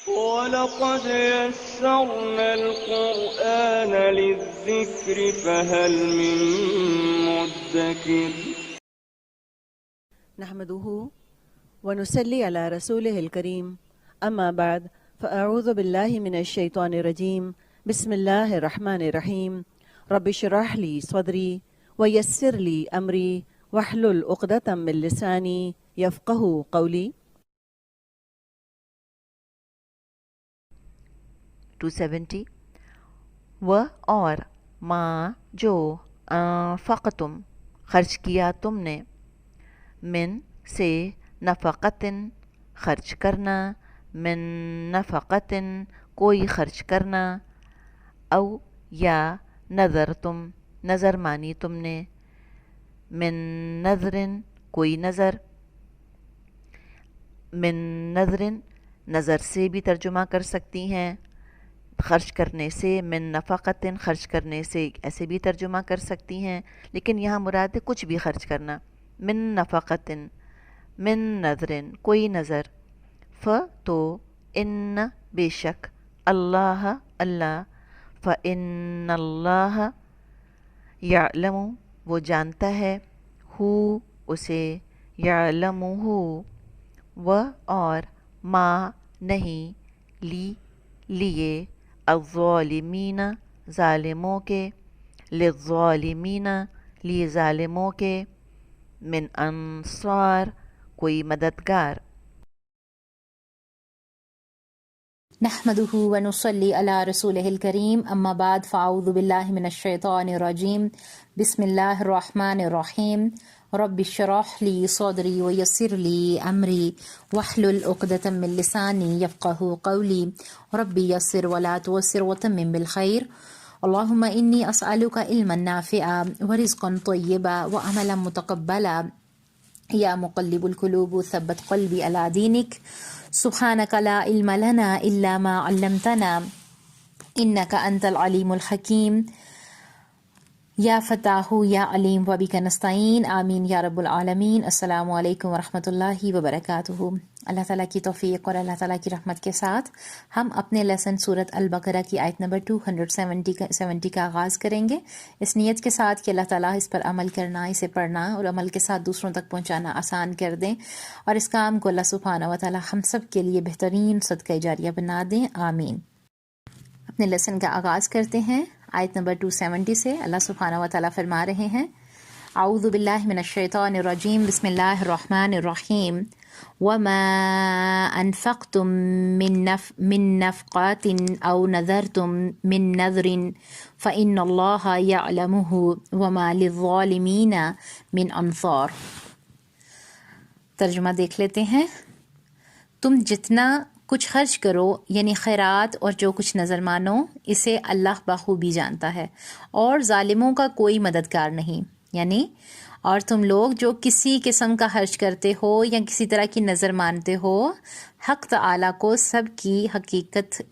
وَلَقَدْ يَسَّرْنَا الْقُرْآنَ لِلذِّكْرِ فَهَلْ مِن مُّدَّكِرٍ نحمده ونصلي على رسوله الكريم أما بعد فأعوذ بالله من الشيطان الرجيم بسم الله الرحمن الرحيم رب اشرح لي صدري ويسر لي أمري واحلل عقدة من لساني يفقهوا قولي. 270 و اور ما جو انفقتم خرچ کیا تم نے من سے نفقتن خرچ کرنا من نفقتن کوئی خرچ کرنا او یا نظر تم نظر مانی تم نے من نظرن کوئی نظر من نظرن نظر سے بھی ترجمہ کر سکتی ہیں خرچ کرنے سے من نفقتن خرچ کرنے سے ایسے بھی ترجمہ کر سکتی ہیں لیکن یہاں مراد ہے کچھ بھی خرچ کرنا من نفقتن من نظرن کوئی نظر تو ان بے شک اللہ اللہ فإن اللہ یعلم وہ جانتا ہے ہو اسے یعلمہ و اور ما نہیں لیے الظالمین ظالموں کے للظالمین لیے ظالموں کے من انصار کوئی مددگار. نحمده ونصلي على رسوله الكريم اما بعد فاعوذ بالله من الشيطان الرجيم بسم الله الرحمن الرحيم رب اشرح لي صدري ويسر لي امري واحلل عقدة من لساني يفقهوا قولي رب يسر ولا تعسر وتمم بالخير اللهم اني اسالك علما نافعا ورزقا طيبا وعملا متقبلا يا مقلب القلوب ثبت قلبي على دينك سبحانك لا علم لنا إلا ما علمتنا إنك أنت العليم الحكيم یا فتاح یا علیم وبک نستعین آمین یا رب العالمین. السلام علیکم ورحمۃ اللہ وبرکاتہ. اللہ تعالیٰ کی توفیق اور اللہ تعالیٰ کی رحمت کے ساتھ ہم اپنے لیسن سورۃ البقرہ کی آیت نمبر 270 کا آغاز کریں گے اس نیت کے ساتھ کہ اللہ تعالیٰ اس پر عمل کرنا، اسے پڑھنا اور عمل کے ساتھ دوسروں تک پہنچانا آسان کر دیں اور اس کام کو اللہ سبحانہ و تعالیٰ ہم سب کے لیے بہترین صدقہ جاریہ بنا دیں، آمین. اپنے لیسن کا آغاز کرتے ہیں آیت نمبر 270 سے. اللہ سبحانہ و تعالیٰ فرما رہے ہیں اعوذ باللہ من الشیطان الرجیم بسم اللہ الرحمن الرحیم وما انفقتم من نفقات او نذرتم من نذر فإن اللہ یعلمہ وما للظالمین من انصار. ترجمہ دیکھ لیتے ہیں. تم جتنا کچھ خرچ کرو یعنی خیرات اور جو کچھ نظر مانو اسے اللہ بخوبی جانتا ہے اور ظالموں کا کوئی مددگار نہیں. یعنی اور تم لوگ جو کسی قسم کا خرچ کرتے ہو یا کسی طرح کی نظر مانتے ہو حق تعالیٰ کو سب کی حقیقت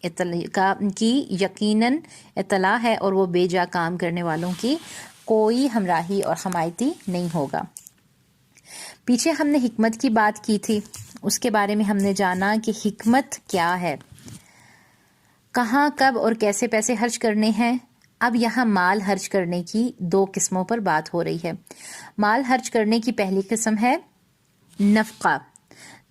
کی یقیناً اطلاع ہے اور وہ بے جا کام کرنے والوں کی کوئی ہمراہی اور حمایتی نہیں ہوگا. پیچھے ہم نے حکمت کی بات کی تھی، اس کے بارے میں ہم نے جانا کہ حکمت کیا ہے، کہاں کب اور کیسے پیسے خرچ کرنے ہیں. اب یہاں مال خرچ کرنے کی 2 قسموں پر بات ہو رہی ہے. مال خرچ کرنے کی پہلی قسم ہے نفقہ،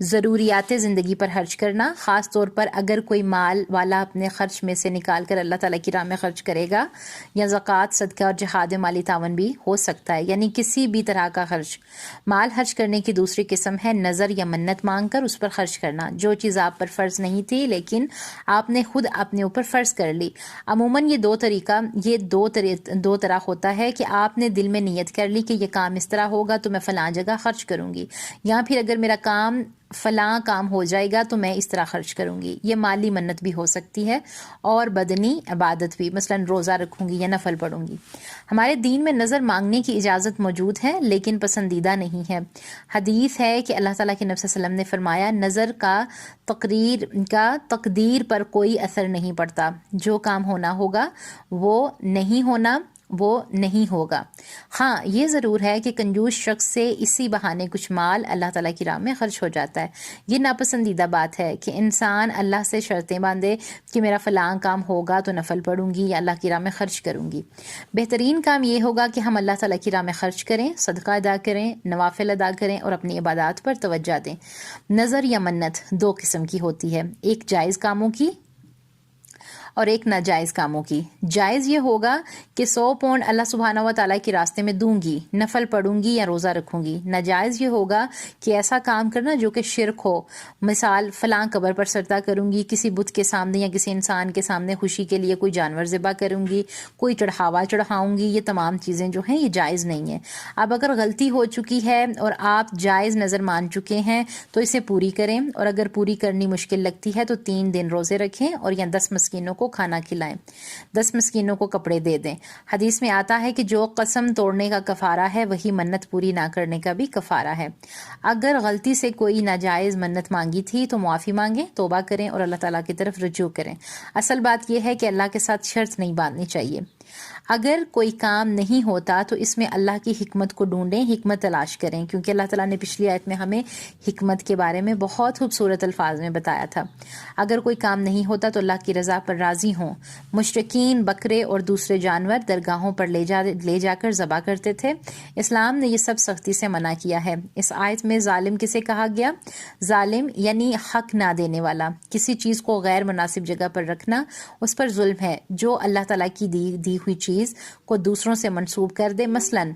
ضروریات زندگی پر خرچ کرنا. خاص طور پر اگر کوئی مال والا اپنے خرچ میں سے نکال کر اللہ تعالیٰ کی راہ میں خرچ کرے گا، یا زکوٰۃ، صدقہ اور جہاد مالی تعاون بھی ہو سکتا ہے، یعنی کسی بھی طرح کا خرچ. مال خرچ کرنے کی دوسری قسم ہے نظر یا منت مانگ کر اس پر خرچ کرنا، جو چیز آپ پر فرض نہیں تھی لیکن آپ نے خود اپنے اوپر فرض کر لی. عموماً یہ دو طرح ہوتا ہے کہ آپ نے دل میں نیت کر لی کہ یہ کام اس طرح ہوگا تو میں فلاں جگہ خرچ کروں گی، یا پھر اگر میرا کام فلاں کام ہو جائے گا تو میں اس طرح خرچ کروں گی. یہ مالی منت بھی ہو سکتی ہے اور بدنی عبادت بھی، مثلا روزہ رکھوں گی یا نفل پڑھوں گی. ہمارے دین میں نظر مانگنے کی اجازت موجود ہے لیکن پسندیدہ نہیں ہے. حدیث ہے کہ اللہ تعالیٰ کے نبی صلی اللہ علیہ وسلم نے فرمایا نظر کا تقدیر پر کوئی اثر نہیں پڑتا، جو کام ہونا ہوگا وہ نہیں ہونا وہ نہیں ہوگا۔ ہاں یہ ضرور ہے کہ کنجوس شخص سے اسی بہانے کچھ مال اللہ تعالیٰ کی راہ میں خرچ ہو جاتا ہے۔ یہ ناپسندیدہ بات ہے کہ انسان اللہ سے شرطیں باندھے کہ میرا فلاں کام ہوگا تو نفل پڑھوں گی یا اللہ کی راہ میں خرچ کروں گی۔ بہترین کام یہ ہوگا کہ ہم اللہ تعالیٰ کی راہ میں خرچ کریں، صدقہ ادا کریں، نوافل ادا کریں اور اپنی عبادات پر توجہ دیں۔ نظر یا منت دو قسم کی ہوتی ہے، ایک جائز کاموں کی اور ایک ناجائز کاموں کی۔ جائز یہ ہوگا کہ 100 پاؤنڈ اللہ سبحانہ و تعالیٰ کے راستے میں دوں گی، نفل پڑھوں گی یا روزہ رکھوں گی۔ ناجائز یہ ہوگا کہ ایسا کام کرنا جو کہ شرک ہو، مثال فلاں قبر پر سجدہ کروں گی، کسی بت کے سامنے یا کسی انسان کے سامنے خوشی کے لیے کوئی جانور ذبح کروں گی، کوئی چڑھاوا چڑھاؤں گی۔ یہ تمام چیزیں جو ہیں یہ جائز نہیں ہیں۔ اب اگر غلطی ہو چکی ہے اور آپ جائز نظر مان چکے ہیں تو اسے پوری کریں، اور اگر پوری کرنی مشکل لگتی ہے تو 3 دن روزے رکھیں اور یا 10 مسکینوں کو کھانا کھلائیں، 10 مسکینوں کو کپڑے دے دیں۔ حدیث میں آتا ہے کہ جو قسم توڑنے کا کفارہ ہے وہی منت پوری نہ کرنے کا بھی کفارہ ہے۔ اگر غلطی سے کوئی ناجائز منت مانگی تھی تو معافی مانگیں، توبہ کریں اور اللہ تعالیٰ کی طرف رجوع کریں۔ اصل بات یہ ہے کہ اللہ کے ساتھ شرط نہیں باندھنی چاہیے۔ اگر کوئی کام نہیں ہوتا تو اس میں اللہ کی حکمت کو ڈھونڈیں، حکمت تلاش کریں، کیونکہ اللہ تعالیٰ نے پچھلی آیت میں ہمیں حکمت کے بارے میں بہت خوبصورت الفاظ میں بتایا تھا۔ اگر کوئی کام نہیں ہوتا تو اللہ کی رضا پر راضی ہوں۔ مشرکین بکرے اور دوسرے جانور درگاہوں پر لے جا کر ذبح کرتے تھے۔ اسلام نے یہ سب سختی سے منع کیا ہے۔ اس آیت میں ظالم کسے کہا گیا؟ ظالم یعنی حق نہ دینے والا۔ کسی چیز کو غیر مناسب جگہ پر رکھنا اس پر ظلم ہے۔ جو اللہ تعالیٰ کی دی ہوئی چیز کو دوسروں سے منسوب کر دے، مثلاً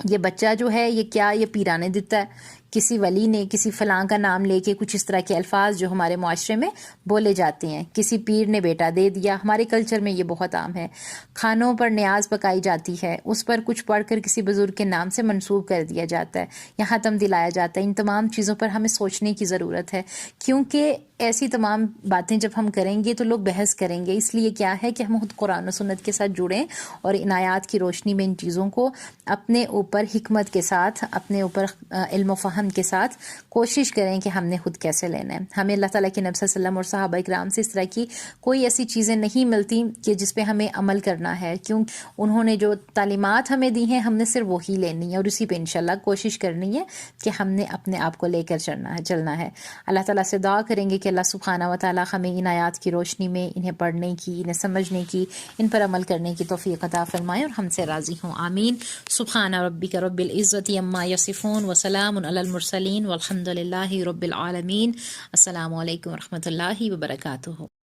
یہ بچہ جو ہے یہ کیا یہ پیرانے دیتا ہے، کسی ولی نے کسی فلاں کا نام لے کے کچھ اس طرح کے الفاظ جو ہمارے معاشرے میں بولے جاتے ہیں، کسی پیر نے بیٹا دے دیا، ہمارے کلچر میں یہ بہت عام ہے۔ کھانوں پر نیاز پکائی جاتی ہے، اس پر کچھ پڑھ کر کسی بزرگ کے نام سے منسوب کر دیا جاتا ہے یا ختم دلایا جاتا ہے۔ ان تمام چیزوں پر ہمیں سوچنے کی ضرورت ہے، کیونکہ ایسی تمام باتیں جب ہم کریں گے تو لوگ بحث کریں گے۔ اس لیے کیا ہے کہ ہم خود قرآن و سنت کے ساتھ جڑیں اور ان آیات کی روشنی میں ان چیزوں کو اپنے اوپر حکمت کے ساتھ، اپنے اوپر علم و فہم کے ساتھ کوشش کریں کہ ہم نے خود کیسے لینا ہے۔ ہمیں اللہ تعالیٰ کے نبی صلی اللہ علیہ وسلم اور صحابہ اکرام سے اس طرح کی کوئی ایسی چیزیں نہیں ملتی کہ جس پہ ہمیں عمل کرنا ہے، کیوں انہوں نے جو تعلیمات ہمیں دی ہیں ہم نے صرف وہی لینی ہے اور اسی پہ انشاءاللہ کوشش کرنی ہے کہ ہم نے اپنے آپ کو لے کر چلنا ہے۔ اللہ تعالیٰ سے دعا کریں گے کہ اللہ سبحانہ و تعالیٰ ہمیں ان آیات کی روشنی میں انہیں پڑھنے کی، انہیں سمجھنے کی، ان پر عمل کرنے کی توفیق عطا فرمائے اور ہم سے راضی ہوں، آمین۔ سبحان ربک رب العزت عما یصفون وسلام علی المرسلین والحمد للہ رب العالمین۔ السلام علیکم ورحمۃ اللہ وبرکاتہ۔